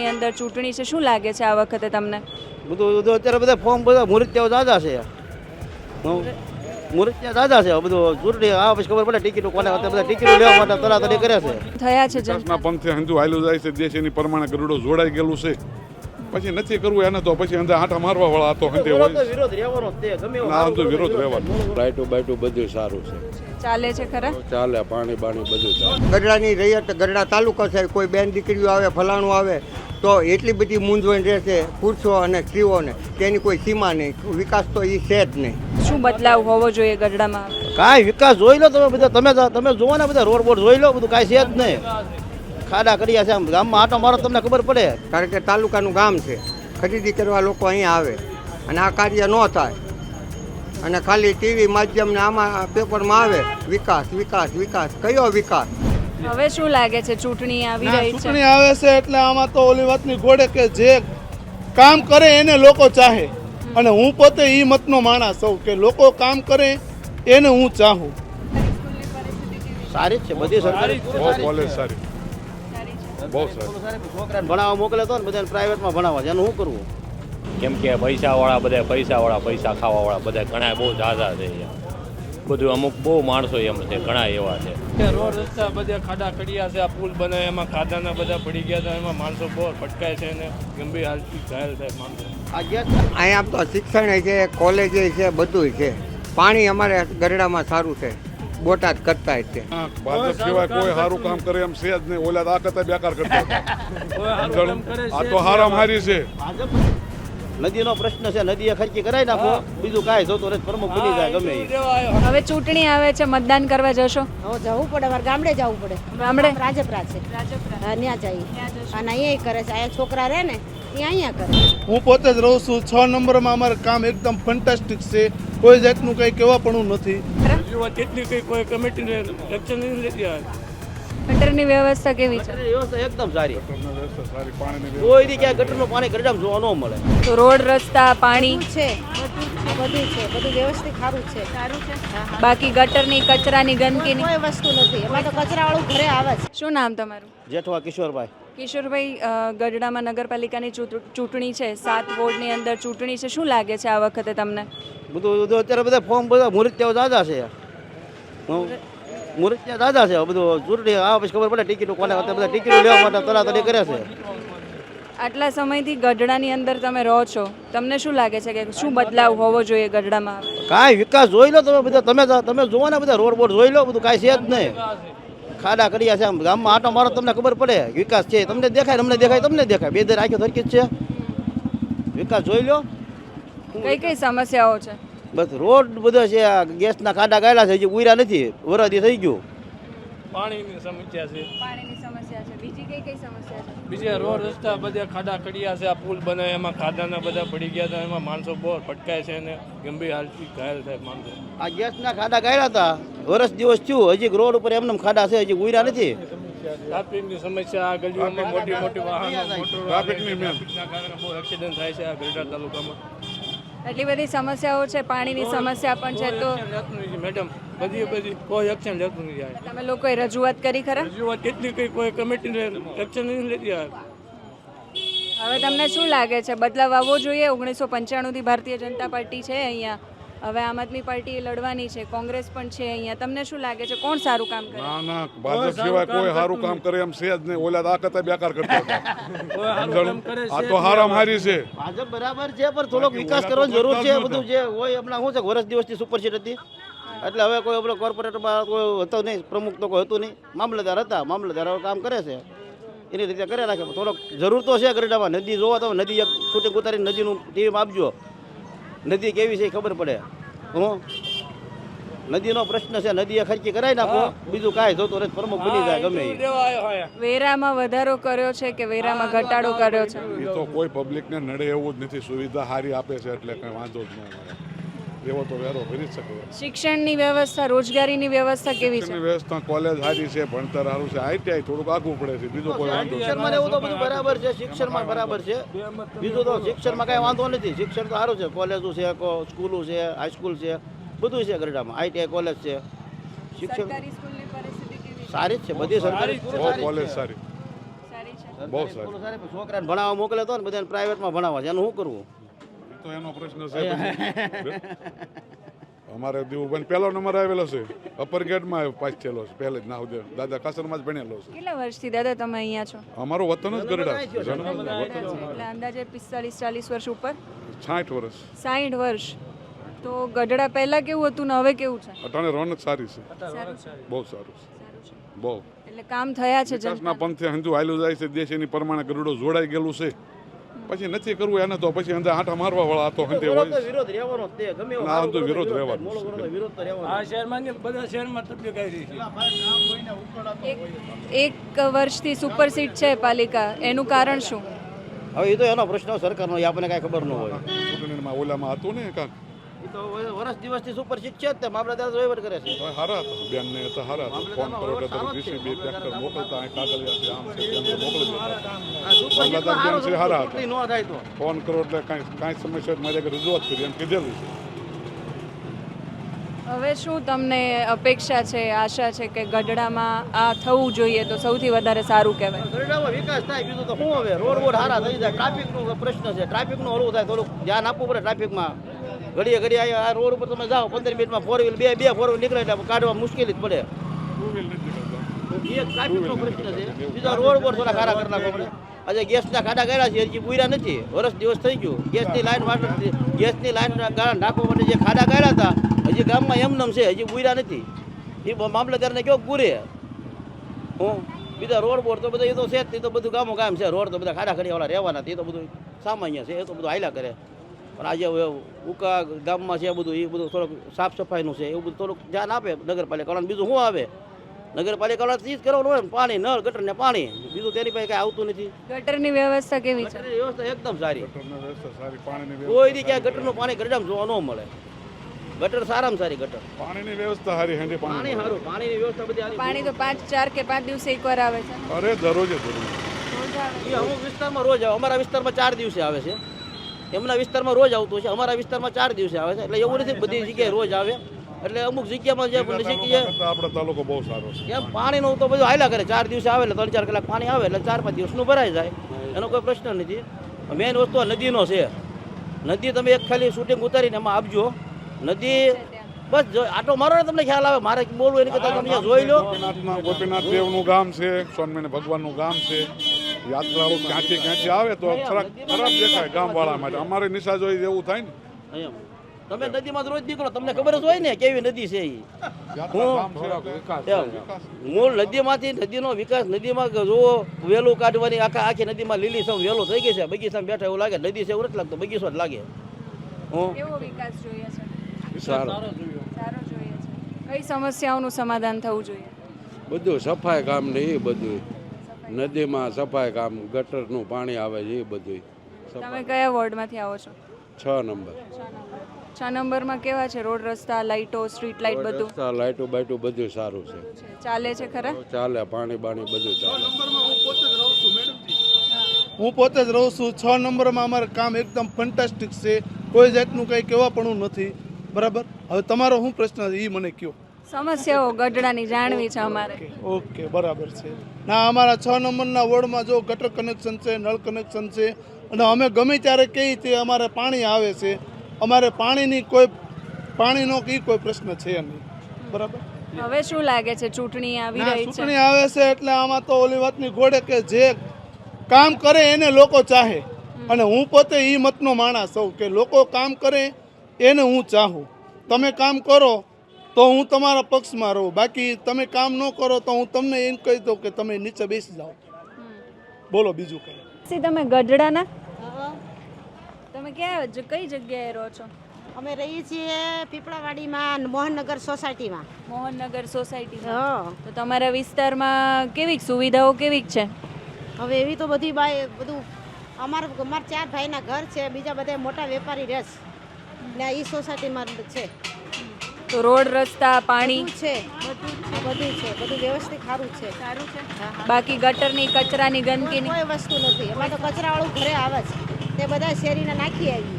વોર્ડની અંદર ચૂંટણી છે, શું લાગે છે આ વખતે તમને? બધું અત્યારે બધા ફોર્મ બધા મુહૂર્ત્યાઓ દાદા છે, મુહૂર્ત્યા દાદા છે. બધું ચૂંટણી આ પછી ખબર પડે ટિકિટો કોને બધા ટિકિટો લેવા માટે તરાતરી કરે છે. થયા છે વિકાસના પંથે હંધુ હાલ્યું જાય છે. દેશ એની પ્રમાણે ગરુડો જોડાઈ ગયેલું છે. પછી નથી કરવું એને તો પછી અંદર આંટા મારવા વાળા તો હંધે હોય. વિરોધ રહેવાનો જ તે ગમે એવો ના, તો વિરોધ રહેવાનો. લાઈટો બાઈટો બધું સારું છે, ચાલે છે ખરા? ચાલે. પાણી બાણી બધું ચાલે. ગઢડાની રૈયત ગઢડા તાલુકો છે, કોઈ બેન દીકરીઓ આવે ફલાણું આવે તો એટલી બધી મૂંઝવણ રહેશે પુરુષો અને સ્ત્રીઓને, તેની કોઈ સીમા નહીં. વિકાસ તો એ છે જ નહીં. શું બદલાવ હોવો જોઈએ ગઢડામાં? કાંઈ વિકાસ જોઈ લો તમે બધા, તમે જોવો ને બધા રોડ બોર્ડ જોઈ લો, બધું કાંઈ છે જ નહીં. ખાડા કર્યા છે આમ ગામમાં આટો મારો તમને ખબર પડે. કારણ કે તાલુકાનું ગામ છે, ખરીદી કરવા લોકો અહીંયા આવે અને આ કાર્ય ન થાય અને ખાલી ટીવી માધ્યમને આમાં પેપરમાં આવે વિકાસ વિકાસ વિકાસ. કયો વિકાસ? હવે શું લાગે છે ચૂંટણી આવી રહી છે? ચૂંટણી આવે છે એટલે આમાં તો ઓલી વાતની ઘોડે કે જે કામ કરે એને લોકો ચાહે, અને હું પોતે એ મતનો માણસ છું કે લોકો કામ કરે એને હું ચાહું. સારી જ છે બધી સરકારી બહુ કોલેજ સારી, બહુ સારી. છોકરાને ભણાવવા મોકલે તો ને બધાને પ્રાઇવેટમાં ભણાવવા છે, એનું શું કરવું? કેમ કે પૈસાવાળા બધા પૈસા ખાવાવાળા બધા ઘણા બહુ ઝાઝા છે અહીંયા. બધું અમુક બહુ માણસો એમ છે, ઘણા એવા છે. રોડ રસ્તા બધા ખાડા ખડિયા છે, આ પુલ બનાવે એમાં ખાડાના બધા પડી ગયા હતા, એમાં માણસો બહુ ભટકાય છે અને ગંભીર હાલતી ઘાયલ થાય માણસો. અહીંયા તો શિક્ષણ છે, કોલેજ છે, બધું છે. પાણી અમારે ગઢડામાં સારું છે, બોટાદ કરતા જ છે. ભાજપ સિવાય કોઈ સારું કામ કરે એમ છે જ નહીં. ઓલા આ કરતા બેકાર કરતા આ તો હારામ હારી છે. નદીનો પ્રશ્ન છે, નદીએ ખર્ચી કરાવી નાખો, બીજું કાંઈ જોતો નથી, પ્રમુખ બની જાય ગમે એ. હવે ચૂંટણી આવે છે, મતદાન કરવા જશો? હવે જવું પડે, અમારે ગામડે જવું પડે. ગામડે? રાજપરા છે, હા, ત્યાં જઈએ અને અહીંયા કરે છે. અહીંયા છોકરા રહે ને ત્યાં અહીંયા કરે. હું પોતે જ રહું છું 6 નંબરમાં. અમારું કામ એકદમ ફેન્ટાસ્ટિક છે, કોઈ જાતનું કંઈ કહેવાપણું નથી. રજૂઆત એટલી કંઈ કોઈ કમિટીને એક્શન નહીં લેતી આવે. ગટરની વ્યવસ્થા કેવી છે? વ્યવસ્થા એકદમ સારી. સારી પાણીની કોઈ દી ક્યાંય ગટરનું પાણી ગરડામાં જોવા ન મળે. તો રોડ રસ્તા પાણી છે, બધું છે, બધું વ્યવસ્થિત સારું છે. બાકી ગટરની કચરાની ગંદકીની કોઈ વસ્તુ નથી. એમાં તો કચરાવાળું ઘરે આવે છે. શું નામ તમારું? જેઠવા કિશોરભાઈ. કિશોરભાઈ, ગઢડામાં નગરપાલિકાની ચૂંટણી છે, 7 વોર્ડની અંદર ચૂંટણી છે, શું લાગે છે આ વખતે તમને? બધું અત્યારે બધા ફોર્મ બધા મુહૂર્ત્યાઓ દાદા છે, મુહૂર્ત્યા દાદા છે. બધું ચૂંટણી આ પછી ખબર પડે ટિકિટો કોને બધા ટિકિટો લેવા માટે તરાતરી કરે છે. આટલા સમયથી ગઢડાની અંદર તમે રહો છો, તમને શું લાગે છે કે શું બદલાવ હોવો જોઈએ ગઢડામાં? કાંઈ વિકાસ જોઈ લો તમે બધા, તમે જોવો ને બધા રોડ બોર્ડ જોઈ લો, બધું કાંઈ છે જ નહીં. ખાડા કર્યા છે આમ ગામમાં આટો મારો તમને ખબર પડે. વિકાસ છે, તમને દેખાય, અમને દેખાય, તમને દેખાય, બે દર આખી સરખી જ છે. વિકાસ જોઈ લો. કઈ કઈ સમસ્યાઓ છે? બસ રોડ બધા છે, આ ગેસના ખાડા ગાયેલા છે, હજી ઉયરા નથી, વરદી થઈ ગયું. પાણીની સમસ્યા છે, પાણીની સમસ્યા છે. બીજી કઈ કઈ સમસ્યા છે? બીજા રોડ રસ્તા બધા ખાડા ખડિયા છે, આ પુલ બનાવે એમાં ખાડાના બધા પડી ગયા હતા, એમાં માણસો બહુ ભટકાય છે અને ગંભીર હાલતી ઘાયલ થાય માણસો. આ ગેસના ખાડા ગાયેલા હતા, વર્ષ દિવસ થયું, હજી રોડ ઉપર એમને ખાડા છે, હજી ઉયરા નથી. ટ્રાફિકની સમસ્યા, આ ગલીઓમાં મોટી મોટી વાહનો, ટ્રાફિકની મેન. ટ્રાફિકના કારણે બહુ એક્સિડન્ટ થાય છે આ ગઢડા તાલુકામાં. એટલી બધી સમસ્યાઓ છે, પાણીની સમસ્યા પણ છે. તો મેડમ બધી કોઈ એક્શન લેતું નહીં જાય. તમે લોકોએ રજૂઆત કરી ખરા? રજૂઆત એટલી કંઈ કોઈ કમિટીને એક્શન નહીં લેતી આવે. હવે તમને શું લાગે છે બદલાવ આવવો જોઈએ? 1995થી ભારતીય જનતા પાર્ટી છે અહીંયા, હવે આમ આદમી પાર્ટી લડવાની છે, કોંગ્રેસ પણ છે અહીંયા. તમને શું લાગે છે કોણ સારું કામ કરે? ના ના, ભાજપ સિવાય કોઈ સારું કામ કરે એમ છે જ નહીં. ઓલા આ કરતા બેકાર કરતા આ તો હારામ હારી છે. ભાજપ બરાબર છે, પણ થોડોક વિકાસ કરવાની જરૂર છે. બધું જે હોય હમણાં શું છે, વર્ષ દિવસથી સુપરસીટ હતી, એટલે હવે કોઈ આપણે કોર્પોરેટરમાં કોઈ હતો નહીં, પ્રમુખ તો કોઈ હતું નહીં, મામલતદાર હતા. મામલતદાર હવે કામ કરે છે, એની રીતે કરે રાખે. થોડોક જરૂર તો છે ગઢડામાં. નદી જોવો તો નદી એક શૂટિંગ ઉતારીને નદીનું ટીવીમાં આપજો, નદી કેવી છે ખબર પડે. નદીનો પ્રશ્ન છે, નદીએ ખર્ચી કરાવી નાખો, બીજું કાંઈ જોતો નથી, પ્રમુખ બની જાય ગમે એ. વેરામાં વધારો કર્યો છે કે વેરામાં ઘટાડો કર્યો છે? એ તો કોઈ પબ્લિકને નડે એવું જ નથી. સુવિધા સારી આપે છે એટલે કંઈ વાંધો જ ન મળે. એવો તો વેરો ભરી જ શકે. શિક્ષણની વ્યવસ્થા, રોજગારીની વ્યવસ્થા કેવી છે? શિક્ષણની વ્યવસ્થા કોલેજ સારી છે, ભણતર સારું છે. આઈટીઆઈ થોડુંક આગું પડે છે, બીજો કોઈ વાંધો નથી. શિક્ષણમાં એવું તો બધું બરાબર છે, શિક્ષણમાં બરાબર છે, બીજું તો શિક્ષણમાં કાંઈ વાંધો નથી. શિક્ષણ તો સારું છે, કોલેજો છે, સ્કૂલો છે, હાઈસ્કૂલ છે, બધું છે ગઢડામાં. આઈટીઆઈ કોલેજ છે. શિક્ષણ સરકારી સ્કૂલની પરિસ્થિતિ કેવી છે? સારી જ છે, બધી સરકારી બહુ કોલેજ સારી. સારી છે. બહુ સરકારી સારી. સ્કૂલો સારી, પણ છોકરાને ભણાવવા મોકલે તો ને બધાને પ્રાઇવેટમાં ભણાવવા છે એનું શું કરવું? એ તો એનો પ્રશ્ન છે પછી. અમારે દીવુભાઈ પહેલો નંબર આવેલો છે, અપર ગેટમાં પાસ થયેલો છે પહેલે જ ના સુધી દાદા કાસરમાં જ ભણેલો છે. કેટલા વર્ષથી દાદા તમે અહીંયા છો? અમારું વતન જ ગરડા છે, જન્મ ગઢડા છે. વતન એટલે અંદાજે 45-40 વર્ષ ઉપર, 60 વર્ષ. 60 વર્ષ. તો ગઢડા પહેલા કેવું હતું ને હવે કેવું છે? અટાણે રોનક સારી છે, સારું છે. બહુ સારું છે, સારું છે. બહુ. એટલે કામ થયા છે વિકાસના જનતા. પંથે હંધુ હાલ્યું જાય છે, દેશ એની પ્રમાણે ગરુડો જોડાઈ ગયેલું છે. પછી નથી કરવું એને તો પછી અંદર આંટા મારવા વાળા તો હંધે વિરોધ તો હોય. વિરોધ રહેવાનો જ તે, ગમે એવો ના, આમ તો સારો વિરોધ થાય, રહેવાનો મોળો છે. વિરોધ વિરોધ તો રહેવાનો. આ શહેરમાં ને બધા શહેરમાં તકલીફ આવી રહી છે. એક વર્ષથી સુપર સીટ છે પાલિકા, એનું કારણ શું? હવે એ તો એનો પ્રશ્ન સરકારનો, એ આપણને કાંઈ ખબર ન હોય. ચૂંટણીમાં ઓલામાં હતું ને કાંક એ તો વર્ષ દિવસથી સુપર સીટ છે જ તે, મામલતદાર તો વહીવટ કરે છે. તો હારા હતા, બેનને તો હારા હતા. ફોન કરો કે તમે વીસી બે ટ્રેક્ટર મોકલતા અહીં કાગળિયા છે, આમ છે તેમ છે, મોકલી દેતા. આ સુપર સીટમાં મામલતદાર હારો બેન છે, હારા હતા. ચૂંટણી ન થાય તો ફોન કરો એટલે કાંઈ સમસ્યા મારી આગળ રજૂઆત કરી એમ કીધેલું છે. હવે શું તમને અપેક્ષા છે, આશા છે કે ગઢડામાં આ થવું જોઈએ તો સૌથી વધારે સારું કહેવાય? ગરડામાં વિકાસ થાય, બીજું તો શું હવે? રોડ બોડ સારા થઈ જાય, ટ્રાફિકનો પ્રશ્ન છે, ટ્રાફિકનું હળવું થાય, થોડુંક ધ્યાન આપવું પડે ટ્રાફિકમાં. ઘડીએ ઘડીએ આ રોડ ઉપર તમે જાઓ 15 મિનિટમાં ફોર વ્હીલ બે ફોર વ્હીલ નીકળે એટલે કાઢવા મુશ્કેલી જ પડે. ટુ વ્હીલ નથી કરતા. એ ટ્રાફિકનો પ્રશ્ન છે. બીજા રોડ બોડ થોડા ખારા કરી નાખવા પડે. આજે ગેસના ખાડા ગાળ્યા છે, હજી પૂર્યા નથી, વર્ષ દિવસ થઈ ગયું. ગેસની લાઈન નાખવા માટે જે ખાડા ગાળ્યા હતા હજી ગામમાં એમનેમ છે, હજી પૂર્યા નથી. એ મામલતદારને કયો પૂરે હું બીજા રોડ બોડ તો બધા એ તો છે જ, એ તો બધું ગામો ગામ છે. રોડ તો બધા ખાડા ખડીવાળા રહેવાના, એ તો બધું સામાન્ય છે, એ તો બધું હાલ્યા કરે. પણ આજે ઉકા ગામમાં છે બધું, એ બધું થોડુંક સાફ સફાઈનું છે, એવું બધું થોડુંક ધ્યાન આપે નગરપાલિકા. બીજું શું આવે? નગરપાલિકા ચીજ કરવાનું હોય ને, પાણી, નળ, ગટર ને પાણી, બીજું તેની પાસે કઈ આવતું નથી. ગટરની વ્યવસ્થા કેવી છે? ગટરની વ્યવસ્થા એકદમ સારી, ગટરની વ્યવસ્થા સારી, પાણીની કોઈ દી ક્યાંય ગટરનું પાણી ગરડામાં જોવા ન મળે. ગટર સારામાં સારી ગટર, પાણીની વ્યવસ્થા સારી, હેન્ડી પાણી સારું, પાણીની વ્યવસ્થા બધી સારી. પાણી તો 4 કે 5 દિવસે એકવાર આવે છે. અરે દરરોજે દરરોજ. રોજ આવે. એ અમુક વિસ્તારમાં રોજ આવે, અમારા વિસ્તારમાં 4 દિવસે આવે છે. એમના વિસ્તારમાં રોજ આવતું છે, અમારા વિસ્તારમાં 4 દિવસે આવે છે. એટલે એવું નથી બધી જગ્યાએ રોજ આવે. એટલે અમુક જગ્યામાં જે નજીક આપણો તાલુકો બહુ સારો છે. એમ પાણીનું તો બધું હાલ્યા કરે. 4 દિવસે આવે એટલે 3-4 કલાક પાણી આવે એટલે 4-5 દિવસનું ભરાઈ જાય, એનો કોઈ પ્રશ્ન નથી. મેઇન વસ્તુ આ નદીનો છે. નદી તમે એક ખાલી શૂટિંગ ઉતારીને એમાં આપજો. નદી બસ આટો મારો ને તમને ખ્યાલ આવે. મારે બોલવું એની કરતાં તમે જોઈ લો. ગોપીનાથ દેવનું ગામ છે, સ્વામિનારાયણ ભગવાનનું ગામ છે. યાત્રાળુ ક્યાંથી આવે તો ખરાબ દેખાય ગામવાળા માટે. અમારે નિશા જોઈ એવું થાય ને. એમ તમે નદીમાં રોજ નીકળો, તમને ખબર જ હોય ને કેવી નદી છે એ. મૂળ નદીમાંથી નદીનો વિકાસ, નદીમાં જુઓ વેલું કાઢવાની, આખી નદીમાં લીલીસમ વેલો થઈ ગઈ છે. બગીચામાં બેઠા એવું લાગે, નદી છે એવું નથી લાગતું, બગીચો જ લાગે. કેવો વિકાસ જોઈએ છે? સારો સારો જોઈએ છે. કઈ સમસ્યાઓનું સમાધાન થવું જોઈએ? બધું સફાઈ કામ ને એ બધું, નદીમાં સફાઈ કામ, ગટરનું પાણી આવે છે એ બધું. તમે કયા વોર્ડમાંથી આવો છો? 6 નંબર. 6 નંબરમાં કેવા છે રોડ, રસ્તા, લાઇટો, સ્ટ્રીટ લાઇટ બધું? રસ્તા, લાઇટો બાઇટો બધું સારું છે, ચાલે છે ખરા? ચાલે, પાણી બાણી બધું ચાલે. હું પોતે જ રહું છું. 6 નંબરમાં અમારે કામ એકદમ ફેન્ટાસ્ટિક છે, કોઈ જાતનું કંઈ કહેવાપણું નથી. બરાબર. હવે તમારો શું પ્રશ્ન છે એ મને કહો. સમસ્યાઓ ગઢડાની જાણવી છે અમારે. ઓકે, બરાબર છે. ના, અમારા 6 નંબરના વોર્ડમાં જો ગટર કનેક્શન છે, નળ કનેક્શન છે, અને અમે ગમે ત્યારે કહીએ તે અમારે પાણી આવે છે. અમારે પાણીનો કોઈ પ્રશ્ન છે નહીં. બરાબર. હવે શું લાગે છે, ચૂંટણી આવી ના, રહી ચૂંટણી છે, આવે છે એટલે આમાં તો ઓલી વાતની ઘોડે કે જે કામ કરે એને લોકો ચાહે. અને હું પોતે એ મતનો માણસ છું કે લોકો કામ કરે એને હું ચાહું. તમે કામ કરો તો હું તમારા પક્ષમાં રહું, બાકી તમે કામ ન કરો તો હું તમને એમ કહી દઉં કે તમે નીચે બેસી જાઓ. બોલો બીજું કંઈ. તમે ગઢડાના? તમે કઈ જગ્યાએ રહો છો? અમે રહીએ છીએ પીપળાવાડીમાં, મોહનનગર સોસાયટીમાં. મોહનનગર સોસાયટીમાં. હા. તો તમારા વિસ્તારમાં કેવી સુવિધાઓ કેવી છે? હવે એવી તો બધું બધું અમારા 4 ભાઈના ઘર છે, બીજા બધા મોટા વેપારી રહે ને એ સોસાયટીમાં છે. તો રોડ, રસ્તા, પાણી બધું છે, બધું વ્યવસ્થિત સારું છે. સારું છે. હા, હા. બાકી ગટરની, કચરાની, ગંદકીની કોઈ વસ્તુ નથી. અમારે તો કચરાવાળું ઘરે આવે છે, તે બધા શેરીને નાખી આવી.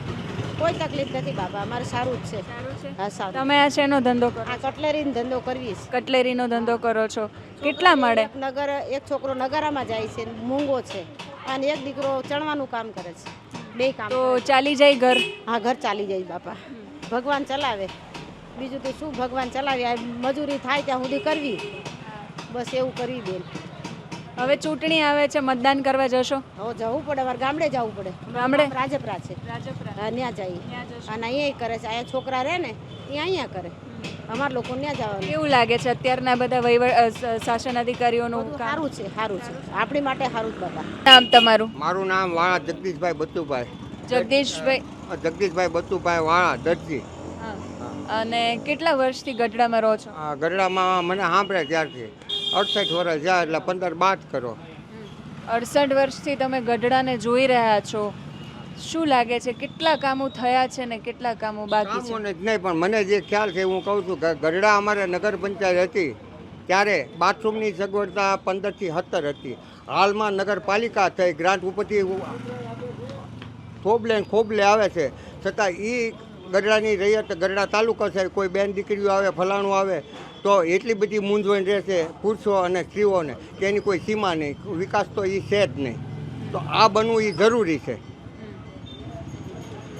કોઈ તકલીફ નથી બાબા, અમારે સારું જ છે. સારું છે. હા સારું. તમે આ શેનો ધંધો કરો? આ કટલેરીનો ધંધો કરવી છે. કટલેરીનો ધંધો કરો છો. કેટલા મળે? એક છોકરો નગરામાં જાય છે, મૂંગો છે, અને એક દીકરો ચણવાનું કામ કરે છે. બે કામ તો ચાલી જાય ઘર? હા, ઘર ચાલી જાય બાપા, ભગવાન ચલાવે. બીજું તો શું, ભગવાન ચલાવે. આ મજૂરી થાય ત્યાં સુધી કરવી, બસ એવું કરવી બેન. હવે ચૂંટણી આવે છે, મતદાન કરવા જશો? હવે જવું પડે, અમારે ગામડે જવું પડે. ગામડે? રાજપરા છે. હા, ત્યાં જઈએ. અને અહીંયા કરે છે, અહીંયા છોકરા રહે ને એ અહીંયા કરે, અમારા લોકો ત્યાં જવાનું. કેવું લાગે છે અત્યારના બધા શાસન અધિકારીઓનું બધું કામ? સારું છે, સારું છે, આપણી માટે સારું જ બાબા. નામ તમારું? મારું નામ વાળા જગદીશભાઈ બતુભાઈ. જગદીશભાઈ. જગદીશભાઈ બતુભાઈ વાળા દરજી. હા. અને કેટલા વર્ષથી ગઢડામાં રહો છો? આ ગઢડામાં મને સાંભળે ત્યારથી 68 વર્ષ થયા, એટલે 15 બાદ કરો. 68 વર્ષથી તમે ગઢડાને જોઈ રહ્યા છો. શું લાગે છે કેટલા કામો થયા છે ને કેટલા કામો બાકી છે? કામોને જ નહીં, પણ મને જે ખ્યાલ છે હું કહું છું કે ગઢડા અમારે નગર પંચાયત હતી ત્યારે બાથરૂમની સગવડતા 15 થી 17 હતી. હાલમાં નગરપાલિકા થઈ, ગ્રાન્ટ ઉપરથી ખોબલે ને ખોબલે આવે છે, છતાં એ ગઢડાની રૈયત, ગઢડા તાલુકો છે, કોઈ બેન દીકરીઓ આવે, ફલાણું આવે તો એટલી બધી મૂંઝવણ રહેશે પુરુષો અને સ્ત્રીઓને કે એની કોઈ સીમા નહીં. વિકાસ તો એ છે જ નહીં. તો આ બનવું એ જરૂરી છે.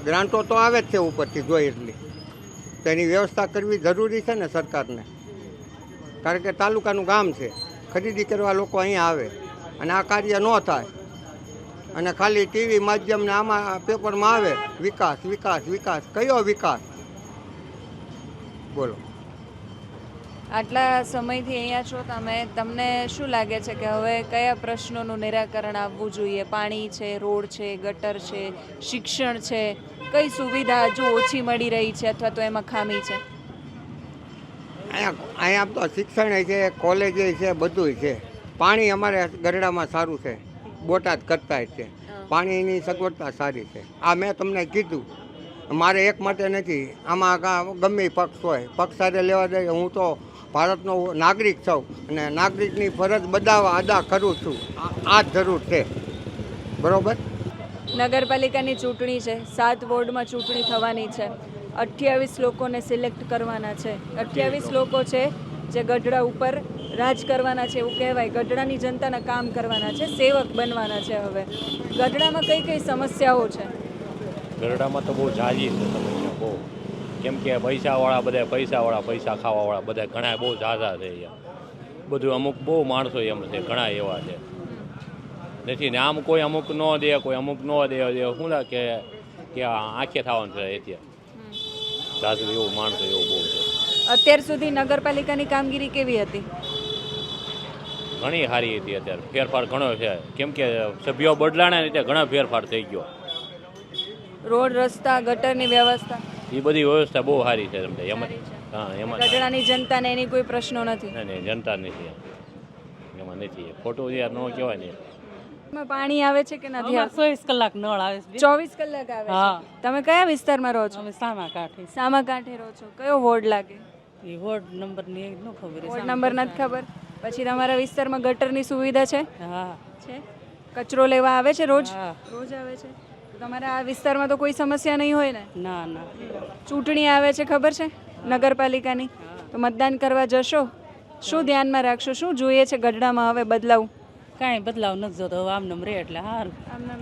ગ્રાન્ટો તો આવે જ છે ઉપરથી જોઈએ એટલી, તો એની વ્યવસ્થા કરવી જરૂરી છે ને સરકારને. કારણ કે તાલુકાનું ગામ છે, ખરીદી કરવા લોકો અહીંયા આવે અને આ કાર્ય ન થાય અને ખાલી ટીવી માધ્યમને આમાં પેપરમાં આવે વિકાસ વિકાસ વિકાસ. કયો વિકાસ બોલો? આટલા સમયથી અહીંયા છો તમે, તમને શું લાગે છે કે હવે કયા પ્રશ્નોનું નિરાકરણ આવવું જોઈએ? પાણી છે, રોડ છે, ગટર છે, શિક્ષણ છે, કઈ સુવિધા હજુ ઓછી મળી રહી છે અથવા તો એમાં ખામી છે? અહીંયા તો શિક્ષણ છે, કોલેજ છે, બધું છે. પાણી અમારે ગઢડામાં સારું છે, બોટાદ કરતા છે. પાણીની સગવડતા સારી છે. આ મેં તમને કીધું, મારે એક માટે નથી, આમાં ગમે પક્ષ હોય, પક્ષ સાથે લેવા દે. હું તો ભારતનો નાગરિક છું અને નાગરિકની ફરજ અદા કરું છું. આ જ જરૂર છે. બરોબર. નગરપાલિકાની ચૂંટણી છે, 7 વોર્ડમાં ચૂંટણી થવાની છે. 28 લોકોને સિલેક્ટ કરવાના છે. 28 લોકો છે જે ગઢડા ઉપર રાજ કરવાના છે એવું કહેવાય. ગઢડાની જનતાના કામ કરવાના છે, સેવક બનવાના છે. હવે ગઢડામાં કઈ કઈ સમસ્યાઓ છે? ગરડામાં તો બહુ જાજી છે સમસ્યા, બહુ. કેમ કે પૈસાવાળા બધા પૈસાવાળા, પૈસા ખાવાવાળા બધા ઘણા બહુ ઝાઝા છે અહીંયા. બધું અમુક બહુ માણસો એમ છે, ઘણા એવા છે નથી ને. આમ કોઈ અમુક ન દે, કોઈ અમુક ન દે, શું ના કે આંખે થવાનું છે અત્યારે ઝાઝું એવું માણસો એવું બહુ છે. અત્યાર સુધી નગરપાલિકાની કામગીરી કેવી હતી? ઘણી સારી હતી. અત્યારે ફેરફાર ઘણો છે, કેમ કે સભ્યો બદલાણા ને ત્યાં ઘણા ફેરફાર થઈ ગયો. રોડ, રસ્તા, ગટરની વ્યવસ્થા, એ બધી વ્યવસ્થા બહુ સારી છે તમને એમાં. હા, એમાં ગઢડાની જનતાને એની કોઈ પ્રશ્નો નથી. નહીં, જનતા નથી એમાં નથી. ખોટું યાર ન કહેવાય ને. એમાં પાણી આવે છે કે નથી આવતું? 24 કલાક નળ આવે છે. 24 કલાક આવે હા. છે. તમે કયા વિસ્તારમાં રહો છો? અમે સામા કાંઠે. સામા કાંઠે રહો છો. કયો વોર્ડ લાગે? એ વોર્ડ નંબર ની ન ખબર. વોર્ડ નંબર નથી ખબર. પછી તમારા વિસ્તારમાં ગટરની સુવિધા છે? હા છે. કચરો લેવા આવે છે રોજ? હા. રોજ આવે છે. તો તમારા આ વિસ્તારમાં તો કોઈ સમસ્યા નહીં હોય ને? ના ના. ચૂંટણી આવે છે ખબર છે નગરપાલિકાની, તો મતદાન કરવા જશો? શું ધ્યાનમાં રાખશો? શું જોઈએ છે ગઢડામાં હવે બદલાવ? કાંઈ બદલાવ નથી જોતો. હવે આમ નમ રે એટલે સારું. આમ નામ